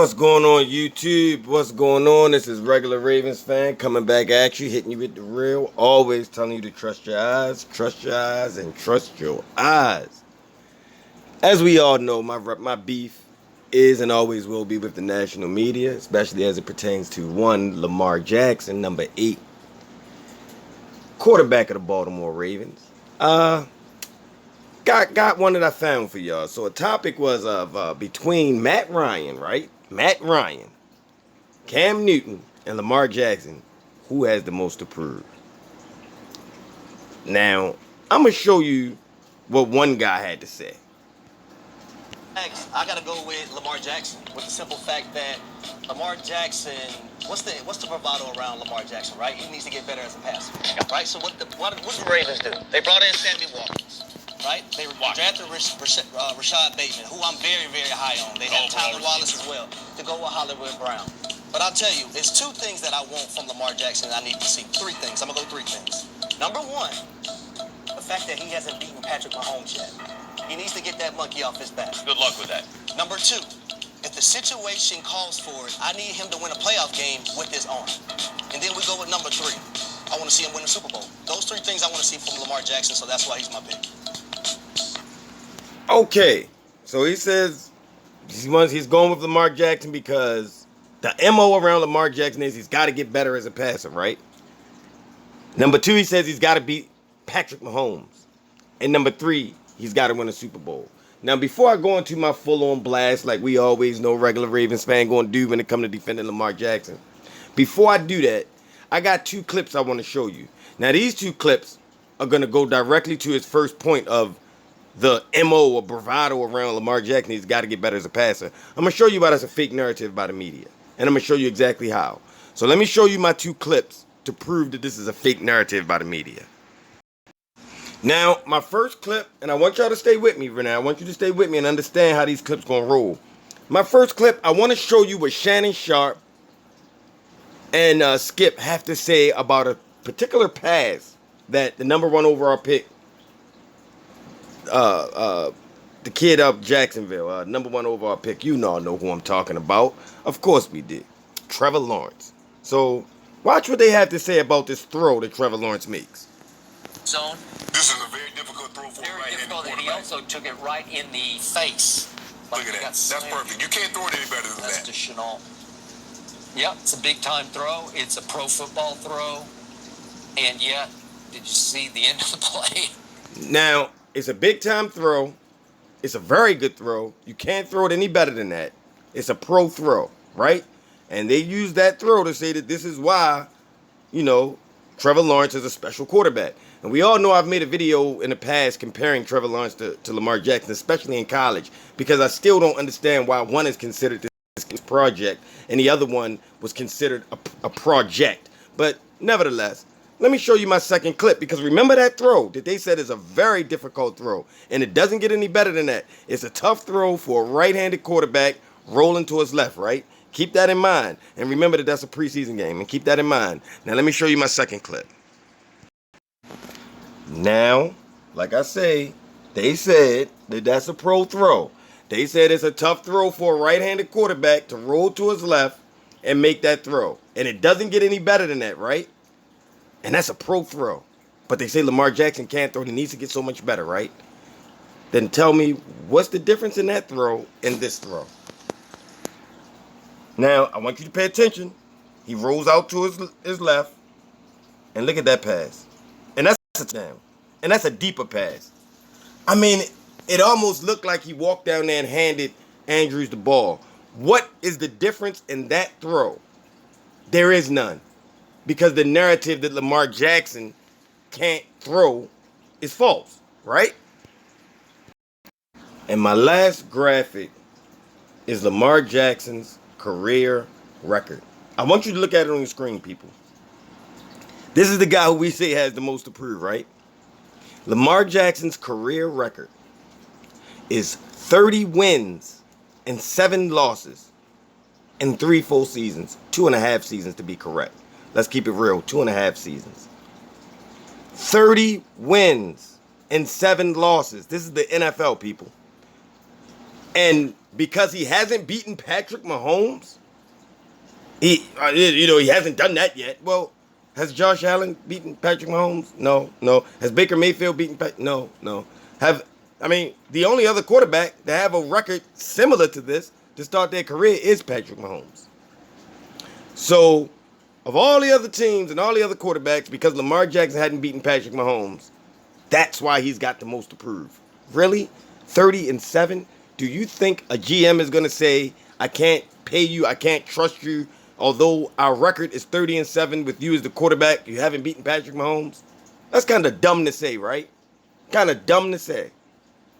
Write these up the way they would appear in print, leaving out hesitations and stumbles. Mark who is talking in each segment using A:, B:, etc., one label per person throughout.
A: What's going on, YouTube? What's going on? This is regular Ravens fan coming back at you, hitting you with the real. Always telling you to trust your eyes, and trust your eyes. As we all know, my beef is and always will be with the national media, especially as it pertains to one Lamar Jackson, number 8, quarterback of the Baltimore Ravens. Got one that I found for y'all. So a topic was of between Matt Ryan, right? Matt Ryan, Cam Newton, and Lamar Jackson, who has the most to prove? Now, I'm gonna show you what one guy had to say.
B: I gotta go with Lamar Jackson, with the simple fact that Lamar Jackson, what's the bravado around Lamar Jackson, right? He needs to get better as a passer, right? So what the Ravens do? They brought in Sammy Watkins, right? They drafted Rashad Bateman, who I'm very, very high on. They have Tyler Wallace as well to go with Hollywood Brown. But I'll tell you, it's 2 things that I want from Lamar Jackson that I need to see. 3 things. I'm gonna go 3 things. Number 1, the fact that he hasn't beaten Patrick Mahomes yet. He needs to get that monkey off his back. Good luck with that. Number 2, if the situation calls for it, I need him to win a playoff game with his arm. And then we go with number 3. I want to see him win the Super Bowl. Those 3 things I want to see from Lamar Jackson, so that's why he's my pick.
A: Okay, so he says he's going with Lamar Jackson because the MO around Lamar Jackson is he's got to get better as a passer, right? Number 2, he says he's got to beat Patrick Mahomes. And number 3, he's got to win a Super Bowl. Now, before I go into my full-on blast, like we always know regular Ravens fan going to do when it comes to defending Lamar Jackson, before I do that, I got 2 clips I want to show you. Now, these 2 clips are going to go directly to his first point of the MO or bravado around Lamar Jackson. He's got to get better as a passer. I'm going to show you why that's a fake narrative by the media. And I'm going to show you exactly how. So let me show you my 2 clips to prove that this is a fake narrative by the media. Now, my first clip, and I want y'all to stay with me right now. I want you to stay with me and understand how these clips going to roll. My first clip, I want to show you what Shannon Sharp and Skip have to say about a particular pass that the number 1 overall pick, the kid up Jacksonville, number 1 overall pick, you all know who I'm talking about. Of course we did. Trevor Lawrence. So, watch what they have to say about this throw that Trevor Lawrence makes.
C: Zone.
D: This is a very difficult throw for a right-handed quarterback.
C: And he also took it right in the face.
D: Look at that. That's perfect. You can't throw it any better than that.
C: That's to Chenault. Yep, it's a big-time throw. It's a pro football throw. And yet, did you see the end of the play?
A: Now, it's a big-time throw. It's a very good throw. You can't throw it any better than that. It's a pro throw, right? And they use that throw to say that this is why, Trevor Lawrence is a special quarterback. And we all know I've made a video in the past comparing Trevor Lawrence to Lamar Jackson, especially in college, because I still don't understand why one is considered this project and the other one was considered a project. But nevertheless, let me show you my second clip, because remember that throw that they said is a very difficult throw, and it doesn't get any better than that. It's a tough throw for a right-handed quarterback rolling to his left, right? Keep that in mind. And remember that that's a preseason game, and keep that in mind. Now, let me show you my second clip. Now, like I say, they said that that's a pro throw. They said it's a tough throw for a right-handed quarterback to roll to his left and make that throw. And it doesn't get any better than that, right? And that's a pro throw. But they say Lamar Jackson can't throw. He needs to get so much better, right? Then tell me, what's the difference in that throw and this throw? Now, I want you to pay attention. He rolls out to his left. And look at that pass. And that's a touchdown. And that's a deeper pass. I mean, it almost looked like he walked down there and handed Andrews the ball. What is the difference in that throw? There is none. Because the narrative that Lamar Jackson can't throw is false, right? And my last graphic is Lamar Jackson's career record. I want you to look at it on your screen, people. This is the guy who we say has the most to prove, right? Lamar Jackson's career record is 30 wins and 7 losses in 3 full seasons. 2.5 seasons to be correct. Let's keep it real. 2.5 seasons. 30 wins and 7 losses. This is the NFL, people. And because he hasn't beaten Patrick Mahomes. He hasn't done that yet. Well, has Josh Allen beaten Patrick Mahomes? No. Has Baker Mayfield beaten No. The only other quarterback to have a record similar to this to start their career is Patrick Mahomes. So, of all the other teams and all the other quarterbacks, because Lamar Jackson hadn't beaten Patrick Mahomes, that's why he's got the most to prove. Really? 30-7? Do you think a GM is going to say, I can't pay you, I can't trust you, although our record is 30-7 with you as the quarterback, you haven't beaten Patrick Mahomes? That's kind of dumb to say, right? Kind of dumb to say.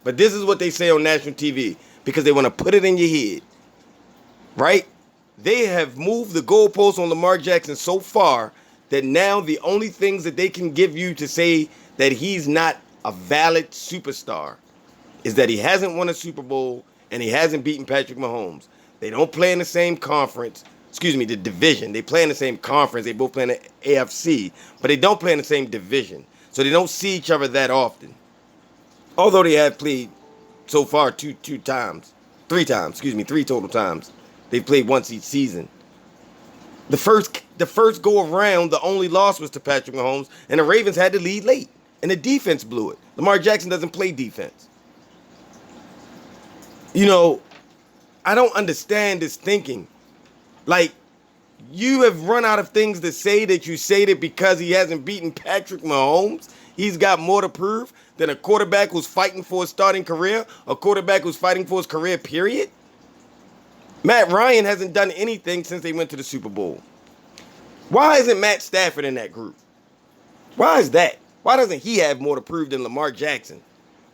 A: But this is what they say on national TV because they want to put it in your head, right? They have moved the goalposts on Lamar Jackson so far that now the only things that they can give you to say that he's not a valid superstar is that he hasn't won a Super Bowl and he hasn't beaten Patrick Mahomes. They don't play in the same conference. The division. They play in the same conference. They both play in the AFC, but they don't play in the same division. So they don't see each other that often. Although they have played so far three total times. They've played once each season. The first go around, the only loss was to Patrick Mahomes, and the Ravens had to lead late, and the defense blew it. Lamar Jackson doesn't play defense. I don't understand this thinking. Like, you have run out of things to say that you say that because he hasn't beaten Patrick Mahomes, he's got more to prove than a quarterback who's fighting for his starting career, a quarterback who's fighting for his career, period. Matt Ryan hasn't done anything since they went to the Super Bowl. Why isn't Matt Stafford in that group? Why is that? Why doesn't he have more to prove than Lamar Jackson?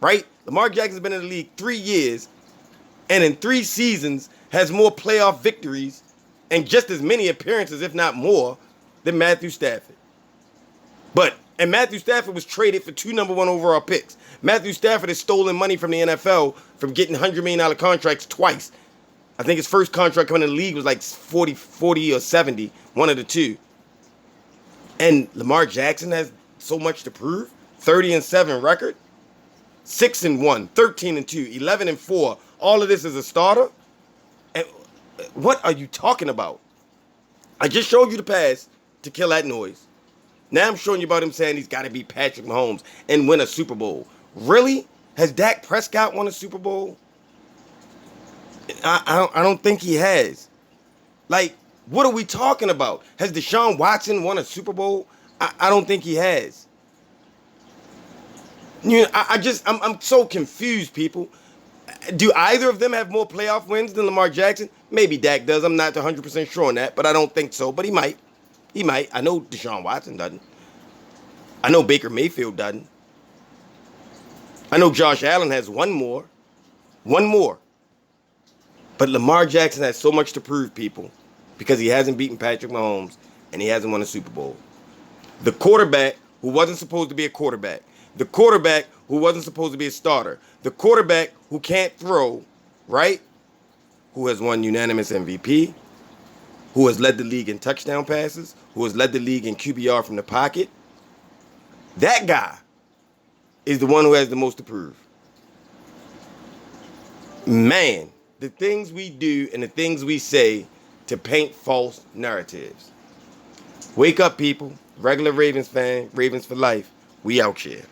A: Right? Lamar Jackson's been in the league 3 years, and in 3 seasons has more playoff victories and just as many appearances, if not more, than Matthew Stafford. And Matthew Stafford was traded for 2 number 1 overall picks. Matthew Stafford has stolen money from the NFL from getting $100 million contracts twice. I think his first contract coming in the league was like 40 or 70, one of the two. And Lamar Jackson has so much to prove. 30-7 record. 6-1, 13-2, 11-4. All of this is a starter. And what are you talking about? I just showed you the pass to kill that noise. Now I'm showing you about him saying he's got to beat Patrick Mahomes and win a Super Bowl. Really? Has Dak Prescott won a Super Bowl? I don't think he has. Like, what are we talking about? Has Deshaun Watson won a Super Bowl? I don't think he has. I'm so confused, people. Do either of them have more playoff wins than Lamar Jackson? Maybe Dak does. I'm not 100% sure on that, but I don't think so. But he might. He might. I know Deshaun Watson doesn't. I know Baker Mayfield doesn't. I know Josh Allen has one more. One more. But Lamar Jackson has so much to prove, people, because he hasn't beaten Patrick Mahomes and he hasn't won a Super Bowl. The quarterback who wasn't supposed to be a quarterback. The quarterback who wasn't supposed to be a starter. The quarterback who can't throw, right? Who has won unanimous MVP. Who has led the league in touchdown passes. Who has led the league in QBR from the pocket. That guy is the one who has the most to prove. Man, the things we do and the things we say to paint false narratives. Wake up, people. Regular Ravens fan, Ravens for life. We out here.